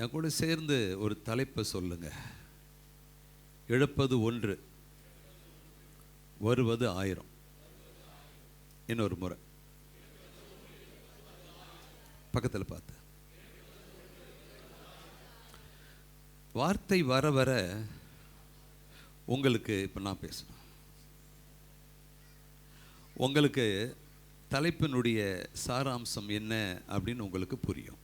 என் கூட சேர்ந்து ஒரு தலைப்பை சொல்லுங்க. இழப்பது ஒன்று, வருவது 1000. இன்னொரு முறை பக்கத்தில் பார்த்து. வார்த்தை வர வர உங்களுக்கு இப்போ நான் பேசணும். உங்களுக்கு தலைப்பினுடைய சாராம்சம் என்ன அப்படின்னு உங்களுக்கு புரியும்.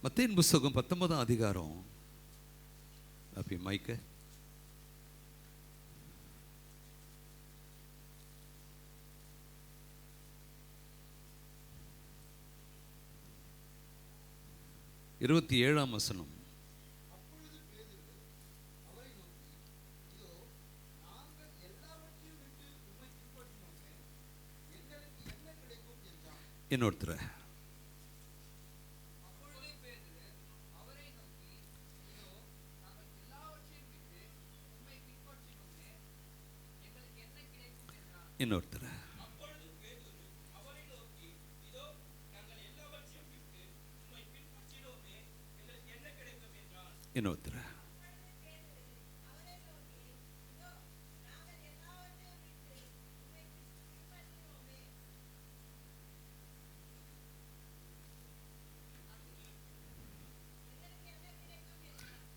மத்தேயு புத்தகம் 19ஆம் அதிகாரம். அப்படி மைக்க இருபத்தி 7ஆம் வசனம். இன்னொருத்தர் இன்னொருத்தர் இன்னொருத்தர்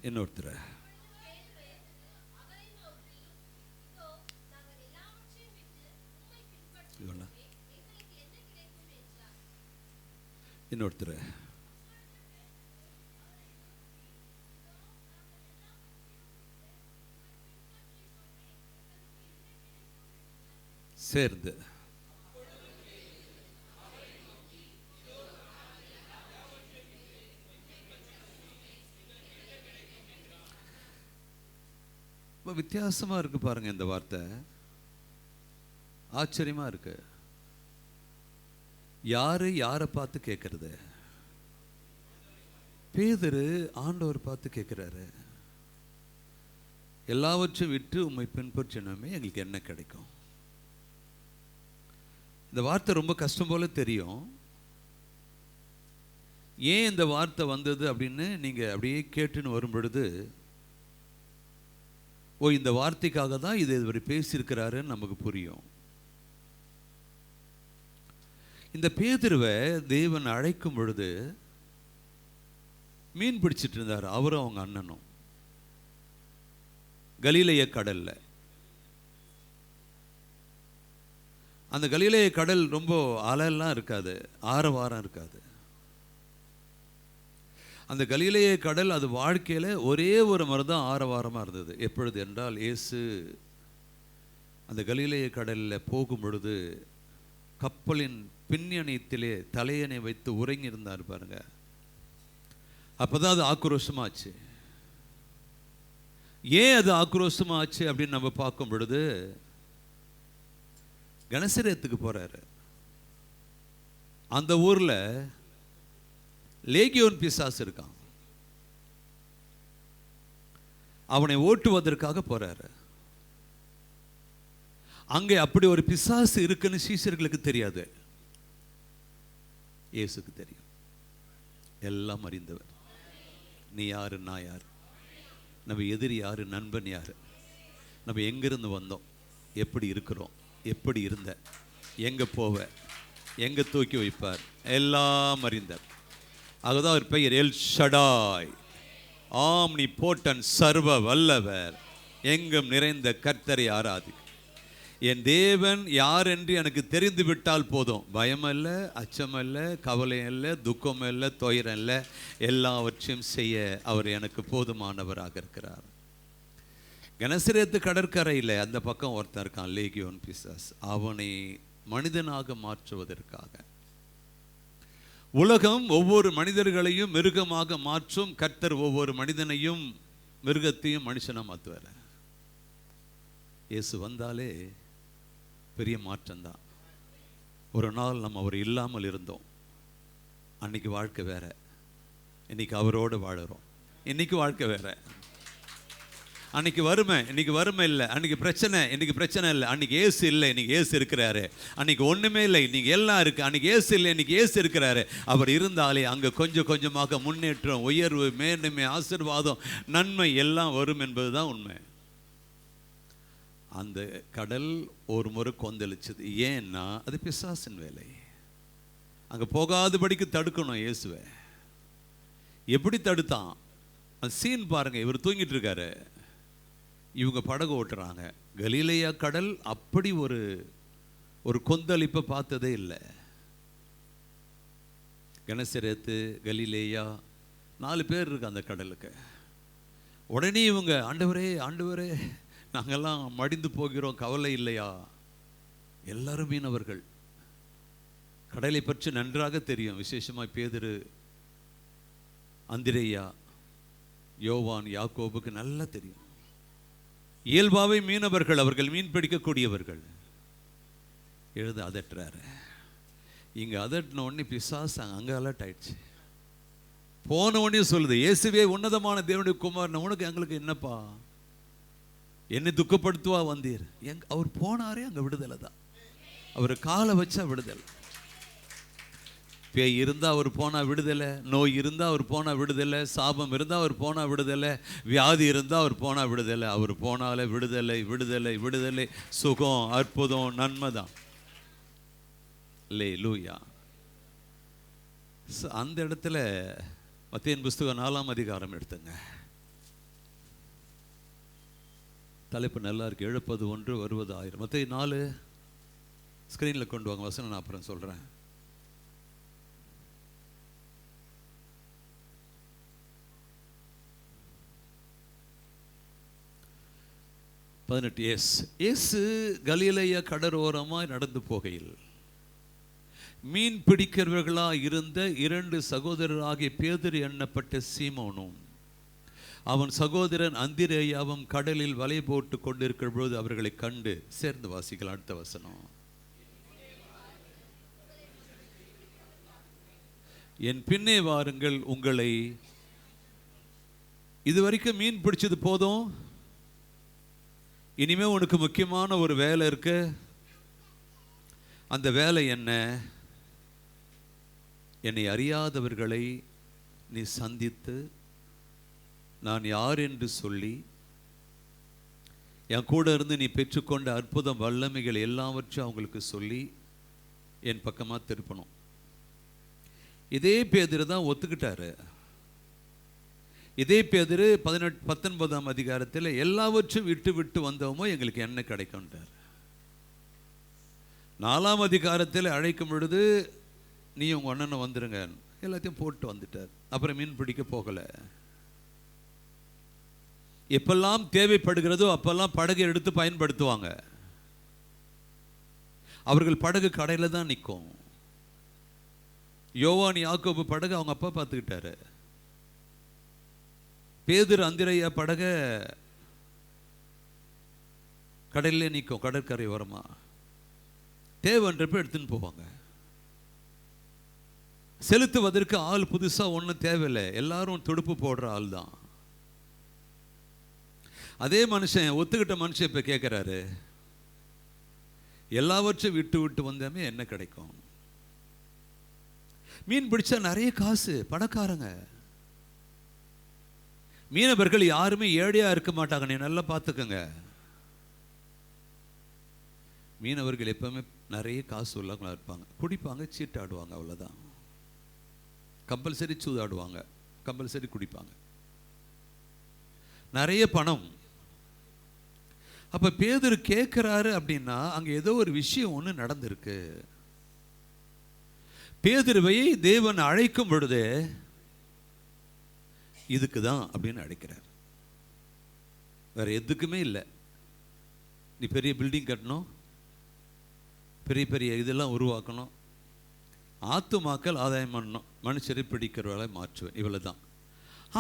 இன்னொருத்தர் இன்னொருத்தர் சேர்ந்து வித்தியாசமா இருக்கு பாருங்க. இந்த வார்த்தை ஆச்சரியமா இருக்கு. யாரு யாரை பார்த்து கேட்கறது? பேதுரு ஆண்டவர் பார்த்து கேட்கிறாரு, எல்லாவற்றையும் விட்டு உம்மை பின்பற்றினோமே எங்களுக்கு என்ன கிடைக்கும்? இந்த வார்த்தை ரொம்ப கஷ்டம் போல தெரியும். ஏன் இந்த வார்த்தை வந்தது அப்படின்னு நீங்க அப்படியே கேட்டுன்னு வரும் பொழுது, ஓ, இந்த வார்த்தைக்காக தான் இது இவர் பேசியிருக்கிறாருன்னு நமக்கு புரியும். இந்த பேதுருவை தேவன் அழைக்கும் பொழுது மீன் பிடிச்சிட்டு இருந்தார், அவரும் அவங்க அண்ணனும், கலிலேய கடல்ல. அந்த கலிலேய கடல் ரொம்ப அலையெல்லாம் இருக்காது, ஆரவாரம் இருக்காது. அந்த கலிலேய கடல் அது வாழ்க்கையில் ஒரே ஒரு முறை தான் ஆரவாரமாக இருந்தது. எப்பொழுது என்றால், இயேசு அந்த கலிலேய கடலில் போகும் பொழுது கப்பலின் பின்னணியத்திலே தலையணை வைத்து உறங்கி இருந்தார் பாருங்க. அப்போதான் அது ஆக்ரோஷமாச்சு. ஏன் அது ஆக்ரோஷமாச்சு அப்படின்னு நம்ம பார்க்கும் பொழுது, கனசரேத்துக்கு போறாரு. அந்த ஊர்ல லேகியோன் பிசாசு இருக்கான். அவனை ஓட்டுவதற்காக போறாரு. அங்கே அப்படி ஒரு பிசாசு இருக்குன்னு சீஷர்களுக்கு தெரியாது, இயேசுக்கு தெரியும். எல்லாம் அறிந்தவர். நீ யாரு, நான் யாரு, நம்ம எதிரி யாரு, நண்பன் யாரு, நம்ம எங்கிருந்து வந்தோம், எப்படி இருக்கிறோம், எப்படி இருந்த, எங்க போவ, எங்க தூக்கி வைப்பார், எல்லாம் அறிந்தார். அதுதான் ஒரு பெயர், எல் ஷடாய், ஆம்னி போட்டன், சர்வ வல்லவர், எங்கும் நிறைந்த கர்த்தரை ஆராதி. என் தேவன் யார் என்று எனக்கு தெரிந்து விட்டால் போதும். பயம் அல்ல, அச்சம் அல்ல, கவலை அல்ல, துக்கம் அல்ல, துயரம் அல்ல, எல்லாவற்றையும் செய்ய அவர் எனக்கு போதுமானவராக இருக்கிறார். கனசரேத்து கடற்கரையில் அந்த பக்கம் ஒருத்தர் இருக்கான், லேகியோன் பிசாஸ். அவனை மனிதனாக மாற்றுவதற்காக உலகம் ஒவ்வொரு மனிதர்களையும் மிருகமாக மாற்றும். கர்த்தர் ஒவ்வொரு மனிதனையும் மிருகத்தையும் மனுஷனாக மாற்றுவார். இயேசு வந்தாலே பெரிய மாற்றம்தான். ஒரு நாள் நம்ம அவர் இல்லாமல் இருந்தோம். அன்னைக்கு வாழ்க்கை வேற, இன்னைக்கு அவரோடு வாழுறோம். இன்னைக்கு வாழ்க்கை வேற. அன்னைக்கு வறுமை, இன்னைக்கு வறுமை இல்லை. அன்னைக்கு பிரச்சனை, இன்னைக்கு பிரச்சனை இல்லை. அன்னைக்கு ஏசு இல்லை, இன்னைக்கு ஏசு இருக்கிறாரு. அன்னைக்கு ஒன்றுமே இல்லை, இன்னைக்கு எல்லாம் இருக்குது. அன்னைக்கு ஏசு இல்லை, இன்னைக்கு ஏசு இருக்கிறாரு. அவர் இருந்தாலே அங்கே கொஞ்சம் கொஞ்சமாக முன்னேற்றம், உயர்வு, மேன்மை, ஆசீர்வாதம், நன்மை எல்லாம் வரும் என்பது தான் உண்மை. அந்த கடல் ஒரு முறை கொந்தளிச்சது. ஏன்னா அது பிசாசின் வேலை. அங்கே போகாதபடிக்கு தடுக்கணும் இயேசுவை. எப்படி தடுத்தான்? அந்த சீன் பாருங்க. இவர் தூங்கிட்டு இருக்காரு, இவங்க படகு ஓட்டுறாங்க. கலிலேயா கடல் அப்படி ஒரு கொந்தளிப்பை பார்த்ததே இல்லை. கெனசரேத்து, கலிலேயா 4 பேர் இருக்கு அந்த கடலுக்கு. உடனே இவங்க, ஆண்டவரே ஆண்டவரே நாங்கெல்லாம் மடிந்து போகிறோம், கவலை இல்லையா? எல்லாரும் மீனவர்கள், கடலை பற்றி நன்றாக தெரியும். விசேஷமாக பேதுரு, அந்திரேயா, யோவான், யாக்கோபுக்கு நல்லா தெரியும். இயல்பாவே மீனவர்கள், அவர்கள் மீன் பிடிக்கக்கூடியவர்கள். எழுத அதட்டுறாரு. இங்கே அதட்டின உடனே பிசாசு அங்கே அலர்ட் ஆயிடுச்சு. போன உடனே சொல்லுது, இயேசுவே உன்னதமான தேவனுடைய குமாரன், உனக்கு எங்களுக்கு என்னப்பா? என்னை துக்கப்படுத்துவா வந்தீர்? அவர் போனாரே அங்கே விடுதலை தான். அவர் காலை வச்சா விடுதலை. பேய் இருந்தால் அவர் போனால் விடுதலை, நோய் இருந்தால் அவர் போனால் விடுதலை, சாபம் இருந்தால் அவர் போனால் விடுதலை, வியாதி இருந்தால் அவர் போனால் விடுதலை. அவர் போனாலே விடுதலை, விடுதலை, விடுதலை, சுகம், அற்புதம், நன்மை தான். அல்லேலூயா. அந்த இடத்துல மத்தேயு புஸ்தகம் 4ஆம் அதிகாரம் எடுத்துங்க. தலைப்பு நல்லா இருக்கு, எழுப்பது ஒன்று வருவது ஆயிரம். மத்தேயு 4 ஸ்க்ரீனில் கொண்டு வாங்க, வசனம் நான் அப்புறம் சொல்கிறேன். 18. இயேசு கலிலேயா கடற்கரையோரமாய் நடந்து போகையில் மீன் பிடிக்கிறவர்களாக இருந்த 2 சகோதரராகிய பேதுரு எண்ணப்பட்ட சீமோனும் அவன் சகோதரன் அந்திரேயாவும் கடலில் வலை போட்டு கொண்டிருக்கிற பொழுது அவர்களை கண்டு, சேர்ந்து வாசிக்கலாம் அடுத்த வசனம். என் பின்னே வாருங்கள், உங்களை இதுவரைக்கும் மீன் பிடிச்சது போதும், இனிமே உனக்கு முக்கியமான ஒரு வேலை இருக்கு. அந்த வேலை என்ன? என்னை அறியாதவர்களை நீ சந்தித்து நான் யார் என்று சொல்லி என் கூட இருந்து நீ பெற்றுக்கொண்ட அற்புதம், வல்லமைகள் எல்லாவற்றையும் அவங்களுக்கு சொல்லி என் பக்கமாக திருப்பணும். இதே பேதுரு தான் ஒத்துக்கிட்டாரு. இதே பேதுரு 19ஆம் அதிகாரத்தில் எல்லாவற்றையும் விட்டு விட்டு வந்தவமோ எங்களுக்கு என்ன கிடைக்கும்ட்டார். 4ஆம் அதிகாரத்தில் அழைக்கும் பொழுது நீ உங்கள் அண்ணனை வந்துருங்க, எல்லாத்தையும் போட்டு வந்துட்டார். அப்புறம் மீன் பிடிக்க போகலை. எப்பெல்லாம் தேவைப்படுகிறதோ அப்பெல்லாம் படகை எடுத்து பயன்படுத்துவாங்க. அவர்கள் படகு கடையில் தான் நிற்கும். யோவான், யாக்கோபு படகு அவங்க அப்பா பார்த்துக்கிட்டாரு. பேதுரு, அந்திரேயா படகை கடல்லே நிற்கும், கடற்கரை ஓரமா. தேவைன்றப்ப எடுத்துன்னு போவாங்க. செலுத்துவதற்கு ஆள் புதுசாக ஒன்றும் தேவையில்லை, எல்லாரும் துடுப்பு போடுற ஆள் தான். அதே மனுஷன், ஒத்துக்கிட்ட மனுஷன் இப்போ கேட்குறாரு, எல்லாவற்றையும் விட்டு விட்டு வந்தாமே என்ன கிடைக்கும்? மீன் பிடிச்சா நிறைய காசு, பணக்காரங்க. மீனவர்கள் யாருமே ஏழையா இருக்க மாட்டாங்க, நீ நல்லா பார்த்துக்கங்க. மீனவர்கள் எப்பவுமே நிறைய காசு உள்ளவங்களா இருப்பாங்க. குடிப்பாங்க, சீட்டாடுவாங்க, அவ்வளோதான். கம்பல்சரி சூதாடுவாங்க, கம்பல்சரி குடிப்பாங்க, நிறைய பணம். அப்ப பேதுரு கேட்கிறாரு அப்படின்னா அங்க ஏதோ ஒரு விஷயம் ஒன்று நடந்திருக்கு. பேதுருவை தேவன் அழைக்கும் பொழுது இதுக்கு தான் அப்படின்னு அழைக்கிறார், வேற எதுக்குமே இல்லை. நீ பெரிய பில்டிங் கட்டணும், பெரிய பெரிய இதெல்லாம் உருவாக்கணும், ஆத்துமாக்கள் ஆதாயம் பண்ணணும், மனுஷரை பிடிக்கிறவளை மாற்றுவேன், இவ்வளவுதான்.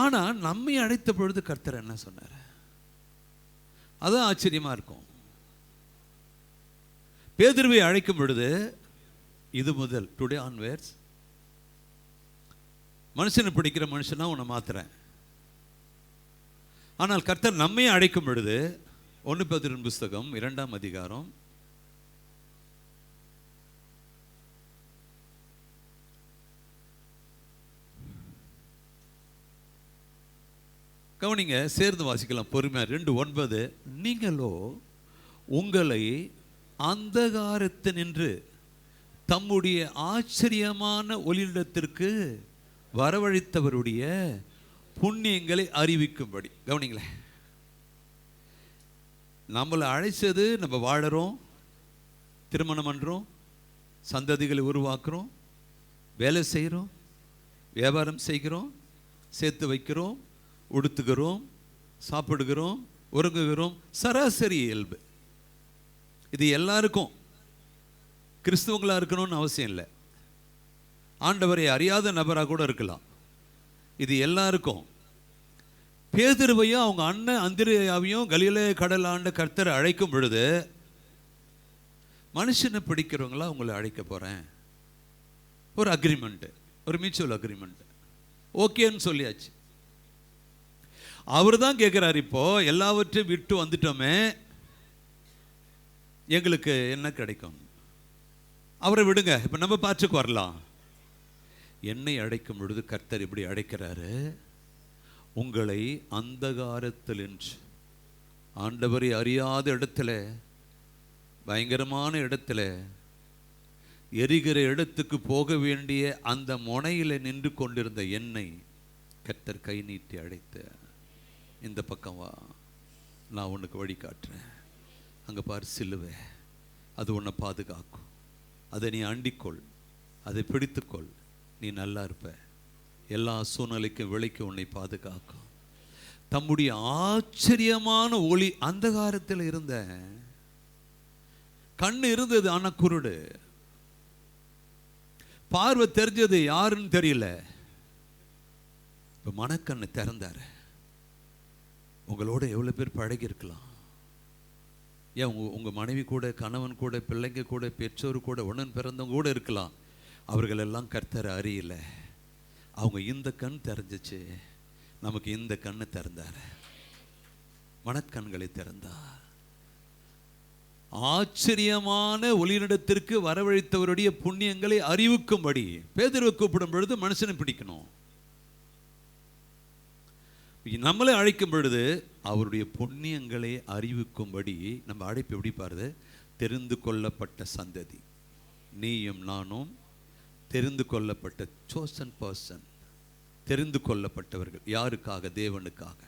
ஆனால் நம்மை அழைத்த பொழுது கர்த்தர் என்ன சொன்னார்? அதான் ஆச்சரியமா இருக்கும். பேதுருவை அழைக்கும் பொழுது இது முதல், டுடே ஆன்வேர்ட்ஸ், மனுஷனை பிடிக்கிற மனுஷனா உன்னை மாத்துறேன். ஆனால் கர்த்தர் நம்மை அழைக்கும் பொழுது 1 பேதுரு புஸ்தகம் 2ஆம் அதிகாரம் கவனிங்க, சேர்ந்து வாசிக்கலாம் பொறுமையா. 2:9, நீங்களோ உங்களை அந்தகாரத்தினின்று தம்முடைய ஆச்சரியமான ஒளியிடத்திற்கு வரவழைத்தவருடைய புண்ணியங்களை அறிவிக்கும்படி. கவனிங்களேன், நம்மளை அழைச்சது, நம்ம வாழறோம், திருமணம் பண்ணுறோம், சந்ததிகளை உருவாக்குறோம், வேலை செய்கிறோம், வியாபாரம் செய்கிறோம், சேர்த்து வைக்கிறோம், உடுத்துகிறோம், சாப்பிடுகிறோம், உறங்குகிறோம். சராசரி இயல்பு இது எல்லாருக்கும். கிறிஸ்துவங்களாக இருக்கணும்னு அவசியம் இல்லை, ஆண்டவரை அறியாத நபராக கூட இருக்கலாம். இது எல்லாருக்கும். பேதுருவையும் அவங்க அண்ணன் அந்திரேயாவையும் கலிலே கடல் ஆண்ட கர்த்தரை அழைக்கும் பொழுது, மனுஷனை பிடிக்கிறவங்களா உங்களை அழைக்க போகிறேன், ஒரு அக்ரிமெண்ட், ஒரு மியூச்சுவல் அக்ரிமெண்ட், ஓகேன்னு சொல்லியாச்சு. அவர் தான் கேட்குறாரு, இப்போ எல்லாவற்றையும் விட்டு வந்துட்டோமே, எங்களுக்கு என்ன கிடைக்கும்? அவரை விடுங்க, இப்போ நம்ம பார்த்துக்கு வரலாம். என்னை அழைக்கும் பொழுது கர்த்தர் இப்படி அழைக்கிறாரு, உங்களை அந்தகாரத்தில் என்று, ஆண்டவரை அறியாத இடத்துல, பயங்கரமான இடத்துல, எரிகிற இடத்துக்கு போக வேண்டிய அந்த முனையில் நின்று கொண்டிருந்த என்னை கர்த்தர் கை நீட்டி அழைத்த, இந்த பக்கம் வா, நான் உனக்கு வழி காட்டுறேன், அங்கே பாரு சிலுவை, அது உன்னை பாதுகாக்கும், அதை நீ அண்டிக்கொள், அதை பிடித்துக்கொள், நீ நல்லா இருப்ப, எல்லா சூழ்நிலைக்கும் விலைக்கு உன்னை பாதுகாக்கும். தம்முடைய ஆச்சரியமான ஒளி. அந்தகாரத்தில் இருந்த கண்ணு இருந்தது, ஆனால் குருடு, பார்வை தெரிஞ்சது, யாருன்னு தெரியல. இப்போ மனக்கண்ணு திறந்தாரு. உங்களோட எவ்வளோ பேர் பழகி இருக்கலாம். ஏன் உங்கள் மனைவி கூட, கணவன் கூட, பிள்ளைங்க கூட, பெற்றோர் கூட, உடன் பிறந்தவங்க கூட இருக்கலாம். அவர்களெல்லாம் கர்த்தரை அறியல. அவங்க இந்த கண் தெரிஞ்சிச்சு, நமக்கு இந்த கண்ணு திறந்தார், மனக்கண்களை திறந்தார். ஆச்சரியமான ஒளியிடத்திற்கு வரவழைத்தவருடைய புண்ணியங்களை அறிவிக்கும்படி. பேதுருவை கூப்பிடும் பொழுது மனுஷனை பிடிக்கணும். நம்மளை அழைக்கும் பொழுது அவருடைய புண்ணியங்களை அறிவிக்கும்படி. நம்ம அழைப்பு எப்படி பாருது? தெரிந்து கொள்ளப்பட்ட சந்ததி, நீயும் நானும் தெரிந்து கொள்ளப்பட்ட chosen person, தெரிந்து கொள்ளப்பட்டவர்கள். யாருக்காக? தேவனுக்காக.